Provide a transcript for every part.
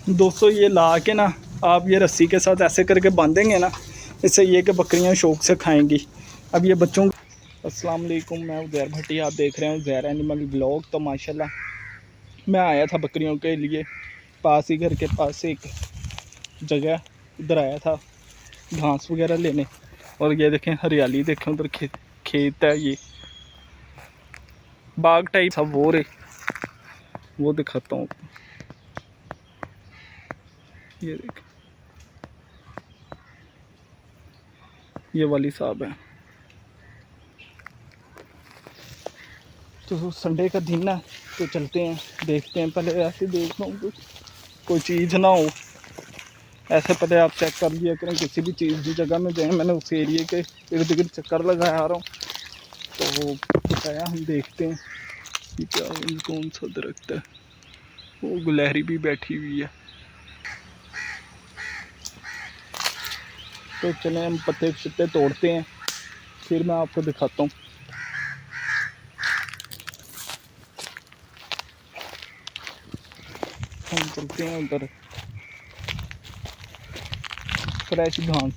दोस्तों ये ला के ना आप ये रस्सी के साथ ऐसे करके बांधेंगे ना, इससे ये कि बकरियां शौक से खाएंगी। अब ये बच्चों अस्सलाम वालेकुम, मैं उज़ैर भट्टी, आप देख रहे हैं उज़ैर एनिमल ब्लॉग। तो माशाल्लाह मैं आया था बकरियों के लिए, पास ही घर के पास एक जगह, उधर आया था घास वगैरह लेने। और ये देखें हरियाली, देखें उधर खेत है, ये बाग टाइप सब वो रहे, वो दिखाता हूँ। ये देखें, ये वाली साहब है। तो संडे का दिन है तो चलते हैं, देखते हैं। पहले ऐसे देख लूँ कुछ कोई चीज़ ना हो, ऐसे पहले आप चेक कर लिया करें किसी भी चीज़ की जगह में जाए। मैंने उस एरिए के इर्द गिर्द चक्कर लगाया आ रहा हूँ, तो वो बताया हम देखते हैं कि क्या कौन सा दरख्त है। वो गुलहरी भी बैठी हुई है। तो चलें हम पत्ते शत्ते तोड़ते हैं, फिर मैं आपको दिखाता हूँ। हम चलते हैं उधर फ्रेश घास,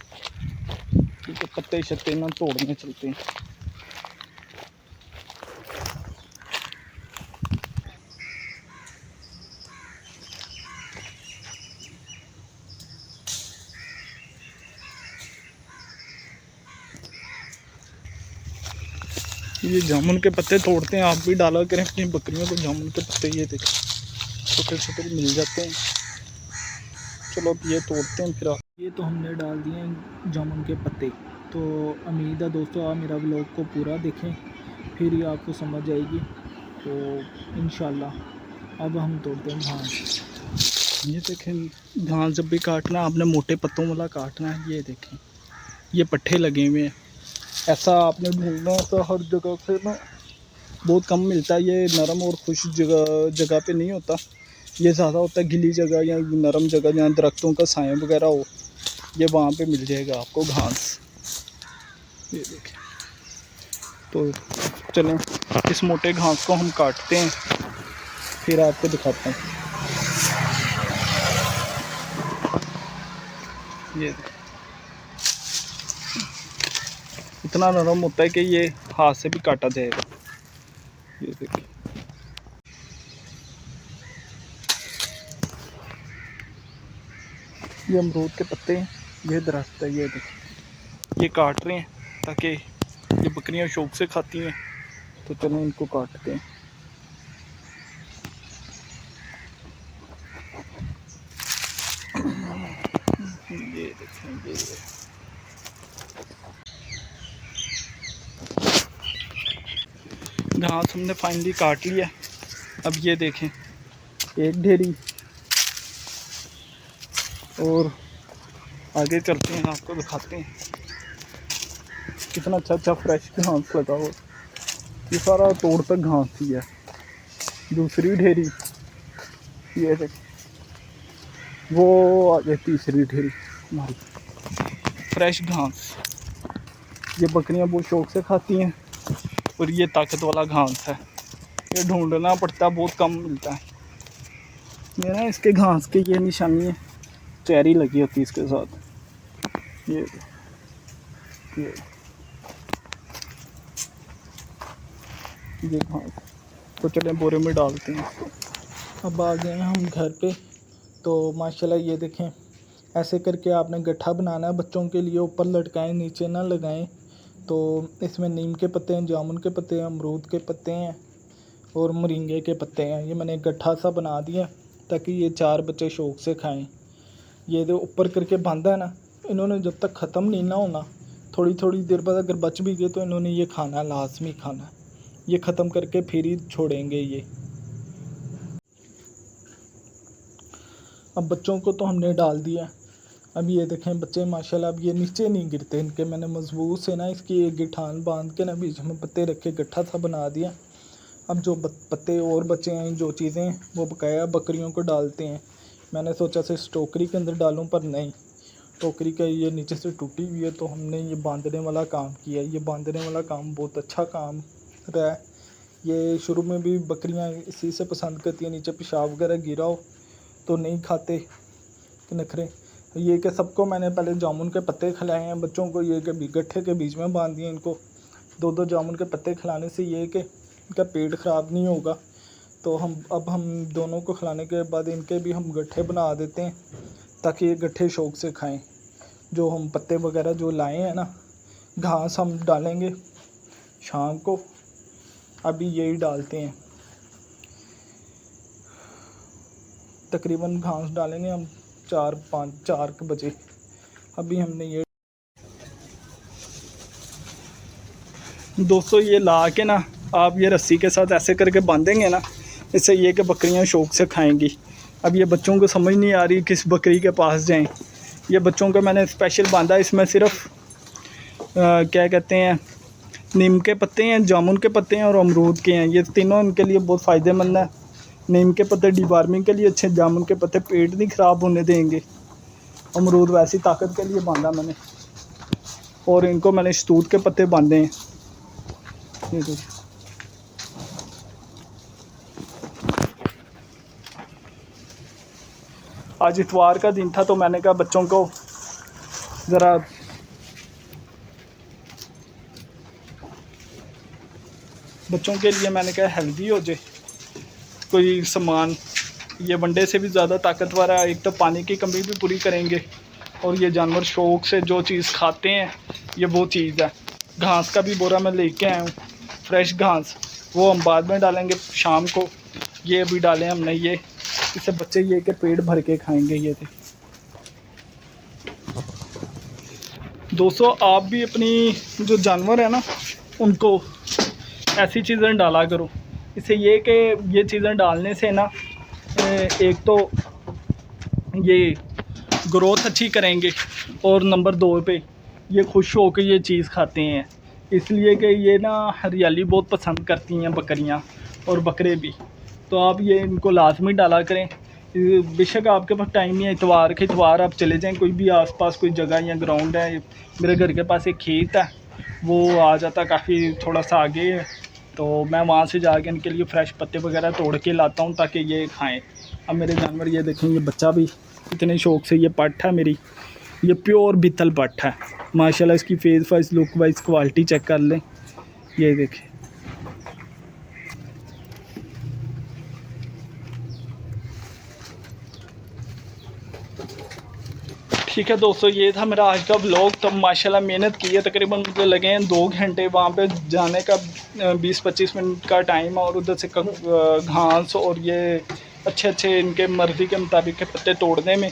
ठीक है, पत्ते शत्ते ना तोड़ने चलते हैं। ये जामुन के पत्ते तोड़ते हैं, आप भी डाला करें अपनी बकरियों को जामुन के पत्ते। ये देखें छोटे छोटे मिल जाते हैं। चलो अब ये तोड़ते हैं फिर। ये तो हमने डाल दिए हैं जामुन के पत्ते। तो उम्मीद है दोस्तों आप मेरा व्लॉग को पूरा देखें, फिर ही आपको समझ आएगी। तो इंशाल्लाह अब हम तोड़ते हैं घास। ये देखें घास जब भी काटना आपने मोटे पत्तों वाला काटना है। ये देखें ये पट्टे लगे हुए हैं, ऐसा आपने ढूंढना तो हर जगह से ना बहुत कम मिलता है। ये नरम और खुश जगह जगह पे नहीं होता, ये ज़्यादा होता है गिली जगह या नरम जगह जहाँ दरख्तों का साया वगैरह हो, ये वहाँ पे मिल जाएगा आपको घास। ये देखें। तो चलें इस मोटे घास को हम काटते हैं, फिर आपको दिखाता हूँ। ये इतना नरम होता है कि ये हाथ से भी काटा जाएगा। ये देखिए ये अमरूद के पत्ते हैं, ये दरख्त है। ये देखिए ये काट रहे हैं ताकि ये बकरियां शौक से खाती हैं। तो चलो इनको काटते हैं। ये देखें ये घास हमने फाइनली काट लिया। अब ये देखें एक ढेरी, और आगे चलते हैं आपको दिखाते हैं कितना अच्छा अच्छा फ्रेश घास लगा हो। ये सारा तोड़ तक घास ही है। दूसरी ढेरी ये देखें, वो आगे तीसरी ढेरी हमारी फ्रेश घास। ये बकरियां बहुत शौक से खाती हैं, और ये ताकत वाला घास है, ये ढूंढना पड़ता, बहुत कम मिलता है। ये ना इसके घास की ये निशानी है, चेरी लगी होती है इसके साथ। ये ये ये घास। तो चले बोरे में डालते हैं इसको। अब आ गए हैं हम घर पे। तो माशाल्लाह ये देखें ऐसे करके आपने गट्ठा बनाना है बच्चों के लिए, ऊपर लटकाएं नीचे ना लगाएं। तो इसमें नीम के पत्ते हैं, जामुन के पत्ते हैं, अमरूद के पत्ते हैं और मोरिंगे के पत्ते हैं। ये मैंने गट्ठा सा बना दिया ताकि ये 4 बच्चे शौक से खाएं। ये जो ऊपर करके बांधा है ना, इन्होंने जब तक ख़त्म नहीं ना होना, थोड़ी थोड़ी देर बाद अगर बच भी गए तो इन्होंने ये खाना लाजमी खाना। ये ख़त्म करके फिर ही छोड़ेंगे ये। अब बच्चों को तो हमने डाल दिया। अब ये देखें बच्चे माशाल्लाह अब ये नीचे नहीं गिरते इनके, मैंने मजबूत से ना इसकी एक गिठान बांध के ना बीच में पत्ते रखे गट्ठा सा बना दिया। अब जो पत्ते और बचे हैं, जो चीज़ें वो बकाया बकरियों को डालते हैं। मैंने सोचा से इस टोकरी के अंदर डालूं, पर नहीं, टोकरी का ये नीचे से टूटी हुई है, तो हमने ये बांधने वाला काम किया। ये बांधने वाला काम बहुत अच्छा काम रहा है। ये शुरू में भी बकरियां इसी से पसंद करती हैं, नीचे पेशाब वगैरह गिरा हो तो नहीं खाते नखरे। ये कि सबको मैंने पहले जामुन के पत्ते खिलाए हैं बच्चों को, ये कि गट्ठे के बीच में बांध दिए इनको। 2-2 जामुन के पत्ते खिलाने से ये कि इनका पेट ख़राब नहीं होगा। तो हम दोनों को खिलाने के बाद इनके भी हम गट्ठे बना देते हैं ताकि ये गट्ठे शौक़ से खाएं। जो हम पत्ते वगैरह जो लाए हैं ना, घास हम डालेंगे शाम को, अभी यही डालते हैं। तकरीबन घास डालेंगे हम 4 बजे। अभी हमने ये दोस्तों ये ला के ना आप ये रस्सी के साथ ऐसे करके बांधेंगे ना, इससे ये कि बकरियां शौक़ से खाएंगी। अब ये बच्चों को समझ नहीं आ रही किस बकरी के पास जाएं। ये बच्चों को मैंने स्पेशल बांधा, इसमें सिर्फ क्या कहते हैं, नीम के पत्ते हैं, जामुन के पत्ते हैं और अमरूद के हैं। ये तीनों इनके लिए बहुत फ़ायदेमंद है। नीम के पत्ते डिवार्मिंग के लिए अच्छे, जामुन के पत्ते पेट नहीं ख़राब होने देंगे, अमरूद वैसी ताकत के लिए बांधा मैंने, और इनको मैंने शतूत के पत्ते बांधे हैं। ये देखिए आज इतवार का दिन था तो मैंने कहा बच्चों को ज़रा बच्चों के लिए मैंने कहा हेल्दी हो जाए कोई सामान। ये वनडे से भी ज़्यादा ताकतवर है। एक तो पानी की कमी भी पूरी करेंगे और ये जानवर शौक़ से जो चीज़ खाते हैं ये वो चीज़ है। घास का भी बोरा मैं लेके आया हूँ, फ्रेश घास, वो हम बाद में डालेंगे शाम को। ये अभी डालें हमने, ये इससे बच्चे ये के पेट भर के खाएंगे। ये थे दोस्तों, आप भी अपनी जो जानवर है ना उनको ऐसी चीज़ें डाला करो। इससे ये कि ये चीज़ें डालने से ना एक तो ये ग्रोथ अच्छी करेंगे और नंबर 2 पे ये खुश हो के ये चीज़ खाते हैं, इसलिए कि ये ना हरियाली बहुत पसंद करती हैं बकरियां और बकरे भी। तो आप ये इनको लाजमी डाला करें। बेशक आपके पास टाइम नहीं है, इतवार के इतवार आप चले जाएं कोई भी आसपास कोई जगह या ग्राउंड है। मेरे घर के पास एक खेत है, वो आ जाता काफ़ी थोड़ा सा आगे है, तो मैं वहाँ से जाके इनके लिए फ़्रेश पत्ते वगैरह तोड़ के लाता हूँ ताकि ये खाएं। अब मेरे जानवर ये देखें, ये बच्चा भी इतने शौक़ से, ये पट्ठ है मेरी, ये प्योर बितल पट्ठ है माशाल्लाह। इसकी face wise look wise quality check कर लें, ये देखें। ठीक है दोस्तों, ये था मेरा आज का व्लॉग। तब माशाल्लाह मेहनत की है, तकरीबन मुझे लगे हैं 2 घंटे वहाँ पे जाने का, 20-25 मिनट का टाइम, और उधर से घास और ये अच्छे इनके मर्ज़ी के मुताबिक के पत्ते तोड़ने में।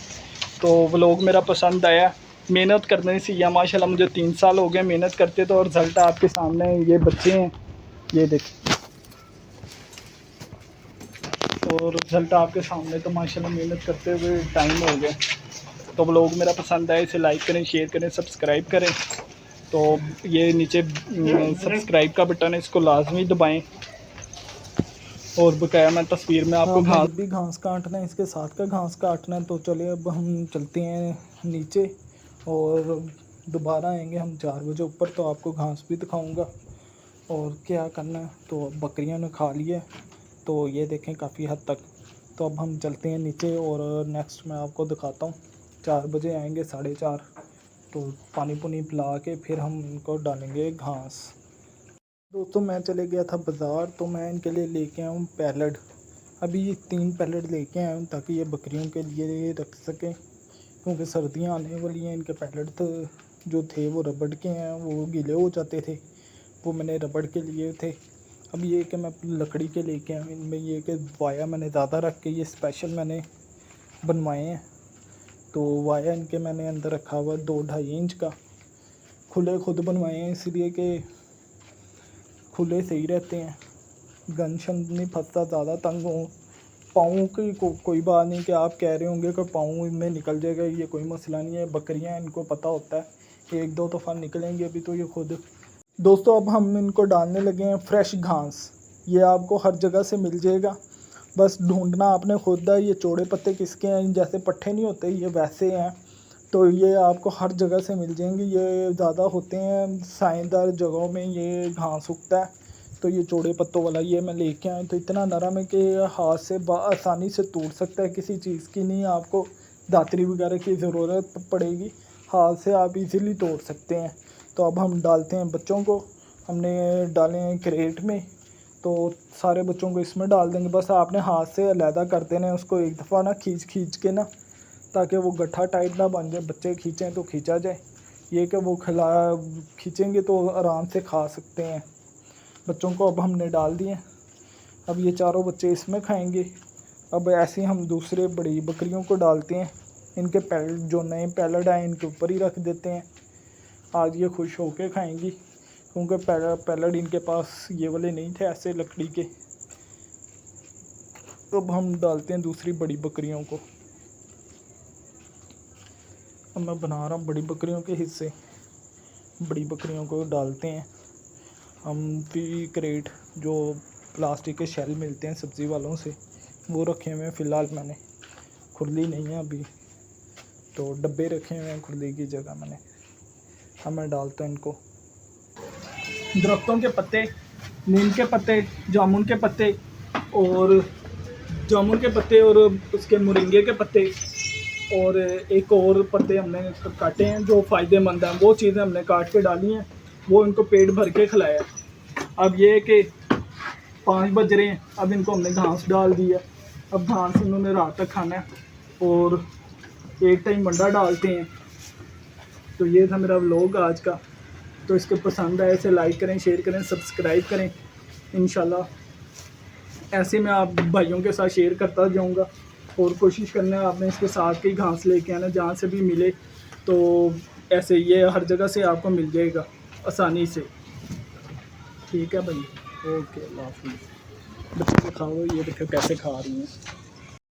तो व्लॉग मेरा पसंद आया। मेहनत करने से या माशाल्लाह मुझे 3 साल हो गए मेहनत करते, तो रिज़ल्ट आपके सामने ये बच्चे हैं, ये देखें, और रिज़ल्ट आपके सामने। तो माशाल्लाह मेहनत करते हुए टाइम हो गया। तो व्लॉग मेरा पसंद आए इसे लाइक करें, शेयर करें, सब्सक्राइब करें। तो ये नीचे सब्सक्राइब का बटन है, इसको लाजमी दबाएं। और बकाया मैं तस्वीर में आपको घास काटना है, इसके साथ का घास काटना है। तो चलिए अब हम चलते हैं नीचे और दोबारा आएंगे हम 4 बजे ऊपर, तो आपको घास भी दिखाऊंगा और क्या करना है। तो बकरियां ने खा लिया, तो ये देखें काफ़ी हद तक। तो अब हम चलते हैं नीचे और नेक्स्ट मैं आपको दिखाता हूँ। 4 बजे आएंगे, 4:30, तो पानी पुनी पिला के फिर हम इनको डालेंगे घास। दोस्तों मैं चले गया था बाज़ार, तो मैं इनके लिए लेके आया हूँ पैलेट। अभी ये 3 पैलेट लेके आया हूँ ताकि ये बकरियों के लिए रख सकें, क्योंकि सर्दियाँ आने वाली हैं। इनके पैलेट तो जो थे वो रबड़ के हैं, वो गीले हो जाते थे, वो मैंने रबड़ के लिए थे। अब ये कि मैं लकड़ी के लेके आया हूँ। इनमें ये कि वाया मैंने ज़्यादा रख के ये स्पेशल मैंने बनवाए हैं। तो वाया इनके मैंने अंदर रखा हुआ 2-2.5 इंच का, खुले खुद बनवाए हैं, इसलिए कि खुले सही रहते हैं, गन शन नहीं फंसता, ज़्यादा तंग हो पाँव की कोई बात नहीं कि आप कह रहे होंगे कि पाँव में निकल जाएगा, ये कोई मसला नहीं है। बकरियां इनको पता होता है 1-2 दफ़ा निकलेंगे अभी तो ये खुद। दोस्तों अब हम इनको डालने लगे हैं फ्रेश घास। ये आपको हर जगह से मिल जाएगा, बस ढूंढना आपने खुद है। ये चौड़े पत्ते किसके हैं, जैसे पट्ठे नहीं होते ये वैसे हैं, तो ये आपको हर जगह से मिल जाएंगे। ये ज़्यादा होते हैं साएदार जगहों में ये घास उगता है, तो ये चौड़े पत्तों वाला ये मैं लेके आया, तो इतना नरम है कि हाथ से आसानी से टूट सकता है, किसी चीज़ की नहीं आपको दातरी वगैरह की ज़रूरत पड़ेगी, हाथ से आप इजीली तोड़ सकते हैं। तो अब हम डालते हैं बच्चों को, हमने डाले हैं क्रेट में, तो सारे बच्चों को इसमें डाल देंगे। बस आपने हाथ से अलहदा कर देना है उसको एक दफ़ा ना, खींच के ना, ताकि वो गट्ठा टाइट ना बन जाए, बच्चे खींचें तो खींचा जाए, ये कि वो खींचेंगे तो आराम से खा सकते हैं। बच्चों को अब हमने डाल दिए, अब ये चारों बच्चे इसमें खाएंगे। अब ऐसे ही हम दूसरे बड़ी बकरियों को डालते हैं, इनके पैलेट जो नए पैलेट आए इनके ऊपर ही रख देते हैं। आज ये खुश होके खाएंगी, क्योंकि पैलेट इनके पास ये वाले नहीं थे ऐसे लकड़ी के। अब हम डालते हैं दूसरी बड़ी बकरियों को। अब मैं बना रहा हूँ बड़ी बकरियों के हिस्से, बड़ी बकरियों को डालते हैं हम। भी क्रेट जो प्लास्टिक के शेल मिलते हैं सब्ज़ी वालों से, वो रखे हुए हैं फ़िलहाल मैंने, खुरली नहीं है अभी, तो डब्बे रखे हुए हैं खुरली की जगह मैंने। अब मैं डालता हूँ इनको दरख्तों के पत्ते, नीम के पत्ते, जामुन के पत्ते और उसके मोरिंगे के पत्ते, और एक और पत्ते हमने काटे हैं जो फ़ायदेमंद हैं, वो चीज़ें हमने काट के डाली हैं, वो इनको पेट भर के खिलाया। अब ये है कि 5 बज रहे हैं, अब इनको हमने घास डाल दी है। अब घास इन्होंने रात तक खाना है, और एक टाइम अंडा डालते हैं। तो ये था मेरा व्लॉग आज का। तो इसके पसंद आए इसे लाइक करें, शेयर करें, सब्सक्राइब करें। इंशाल्लाह ऐसे मैं आप भाइयों के साथ शेयर करता जाऊंगा, और कोशिश करना है आपने इसके साथ की घास लेके आना, जहाँ से भी मिले तो ऐसे ये हर जगह से आपको मिल जाएगा आसानी से। ठीक है भाई, ओके, अल्लाह हाफिज़। बच्चे को खाओ, ये देखो कैसे खा रही हैं।